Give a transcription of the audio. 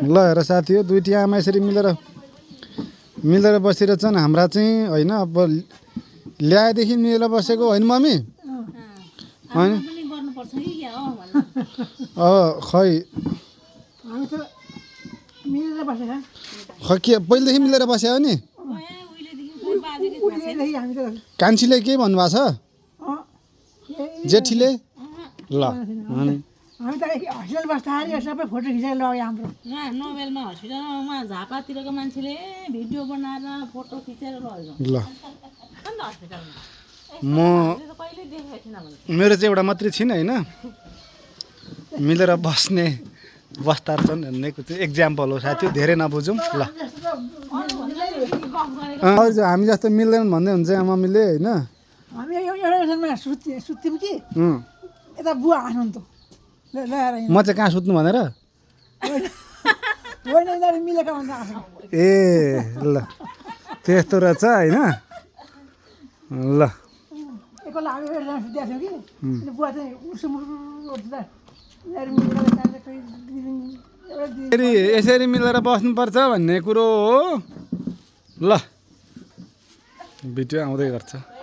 ल हेर साथी हो दुईटी आमा यसरी मिलेर बसिरहेछन् हाम्रा चाहिँ होइन अब ल्याएदेखि मिलेर बसेको होइन मम्मी होइन खै खै के पहिलेदेखि मिलेर बस्यो हो नि कान्छीले के भन्नुभएको छ जेठीले ल हामी त हस्पिटल बस्दाखेरि यो सबै फोटो खिचेर लग्यो हाम्रो नोबेलमा हस्पिटलमा झापातिरको मान्छेले भिडियो बनाएर फोटो खिचेर लग्यो ल म मेरो चाहिँ एउटा मात्रै छिन् होइन मिलेर बस्ने बस्तार छन् भन्नेको चाहिँ एक्जाम्पल हो साथी धेरै नबुझौँ ल हामी जस्तो मिल्दैन भन्दै हुन्छ मम्मीले होइन हामी एउटा सुत्थ्यौँ कि यता बुवा हाँस्नु म चाहिँ कहाँ सुत्नु भनेर मिलेको भन्दा हाँस्नु ए ल त्यस्तो रहेछ होइन ल एकपल्ट हामी एउटा सुत्या थियौँ कि बुवा चाहिँ फेरि यसरी मिलेर बस्नुपर्छ भन्ने कुरो हो ल भिडियो आउँदै गर्छ